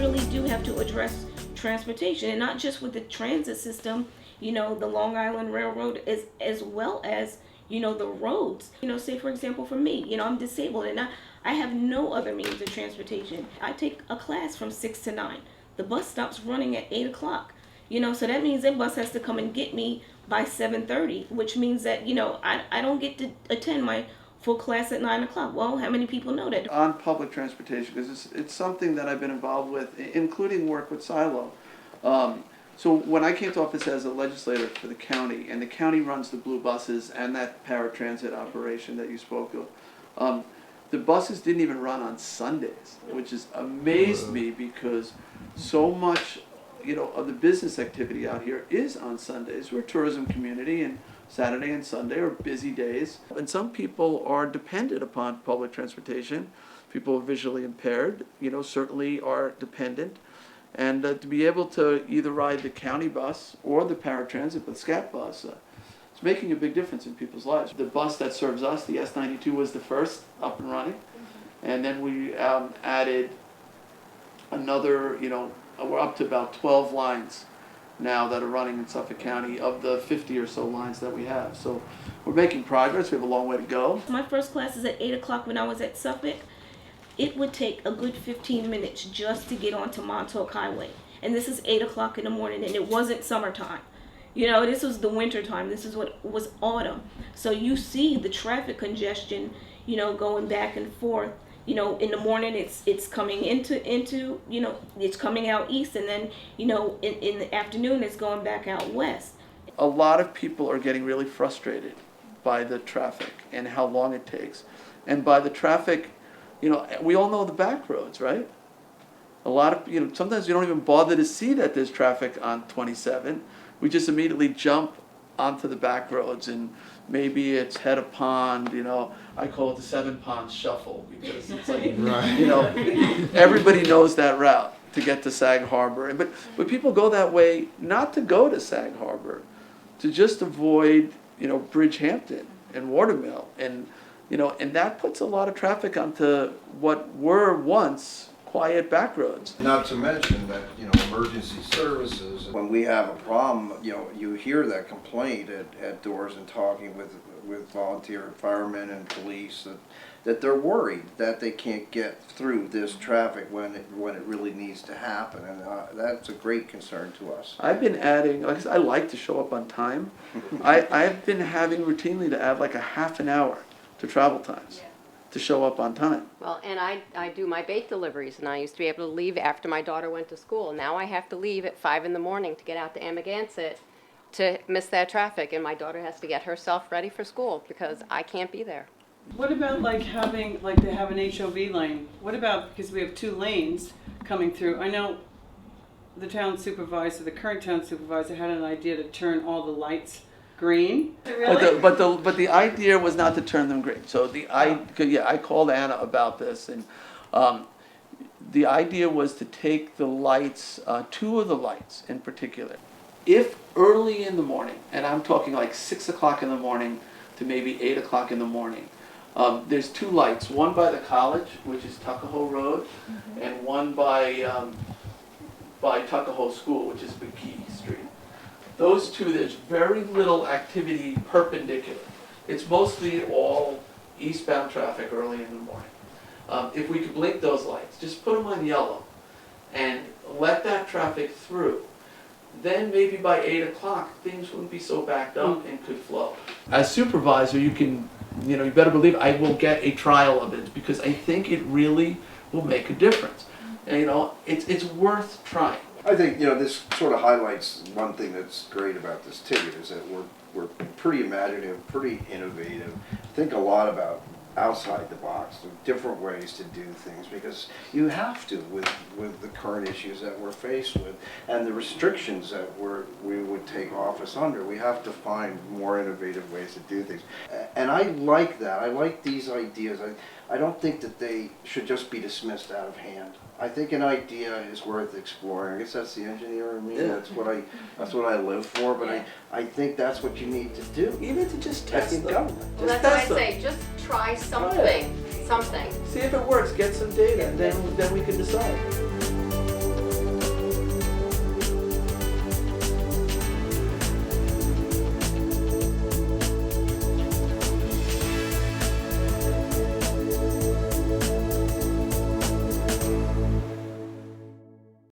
really do have to address transportation, and not just with the transit system, the Long Island Railroad, as well as, the roads. Say for example for me, I'm disabled and I have no other means of transportation. I take a class from 6 to 9. The bus stops running at 8 o'clock. So that means that bus has to come and get me by 7:30, which means that, I don't get to attend my full class at 9 o'clock. Well, how many people know that? On public transportation, because it's something that I've been involved with, including work with Silo. So when I came to office as a legislator for the county, and the county runs the blue buses and that paratransit operation that you spoke of, the buses didn't even run on Sundays, which has amazed me because so much, of the business activity out here is on Sundays. We're a tourism community, and Saturday and Sunday are busy days. And some people are dependent upon public transportation. People visually impaired, certainly are dependent. And to be able to either ride the county bus or the paratransit, the SCAT bus, it's making a big difference in people's lives. The bus that serves us, the S92, was the first up and running. And then we added another, we're up to about 12 lines now that are running in Suffolk County of the 50 or so lines that we have. So we're making progress. We have a long way to go. My first class is at 8 o'clock when I was at Suffolk. It would take a good 15 minutes just to get onto Montauk Highway. And this is 8 o'clock in the morning, and it wasn't summertime. This was the winter time. This is what was autumn. So you see the traffic congestion, going back and forth. In the morning it's coming into it's coming out east, and then in the afternoon it's going back out west. A lot of people are getting really frustrated by the traffic and how long it takes, and by the traffic. We all know the back roads, right? A lot of sometimes we don't even bother to see that there's traffic on 27. We just immediately jump onto the back roads, and maybe it's Head of Pond, I call it the Seven Ponds Shuffle, because it's like, right. Everybody knows that route to get to Sag Harbor. But people go that way not to go to Sag Harbor, to just avoid, Bridgehampton and Watermill, and that puts a lot of traffic onto what were once quiet back roads. Not to mention that, emergency services, when we have a problem, you hear that complaint at doors and talking with volunteer firemen and police that they're worried that they can't get through this traffic when it really needs to happen, and that's a great concern to us. I've been adding, like I said, I like to show up on time. I've been having routinely to add like a half an hour to travel times. Yeah. To show up on time. Well, and I do my bake deliveries, and I used to be able to leave after my daughter went to school. Now I have to leave at 5 in the morning to get out to Amagansett to miss that traffic, and my daughter has to get herself ready for school because I can't be there. What about they have an HOV lane? What about, because we have 2 lanes coming through, I know the current town supervisor had an idea to turn all the lights green. Really? But the idea was not to turn them green. So I called Anna about this, and the idea was to take the lights, 2 of the lights in particular. If early in the morning, and I'm talking like 6 o'clock in the morning to maybe 8 o'clock in the morning, there's 2 lights, one by the college, which is Tuckahoe Road, and one by Tuckahoe School, which is McKee Street. Those 2, there's very little activity perpendicular. It's mostly all eastbound traffic early in the morning. If we could blink those lights, just put them on yellow and let that traffic through, then maybe by 8 o'clock things wouldn't be so backed up and could flow. As supervisor, you better believe I will get a trial of it, because I think it really will make a difference. And, it's worth trying. I think, this sort of highlights one thing that's great about this ticket is that we're pretty imaginative, pretty innovative, think a lot about outside the box, different ways to do things, because you have to with the current issues that we're faced with and the restrictions that we would take office under. We have to find more innovative ways to do things. And I like that. I like these ideas. I don't think that they should just be dismissed out of hand. I think an idea is worth exploring. I guess that's the engineer in me. Yeah. That's what I live for. But I think that's what you need to do. Even to just test them. Well, that's what I say. Just try something. Something. See if it works. Get some data, and then we can decide.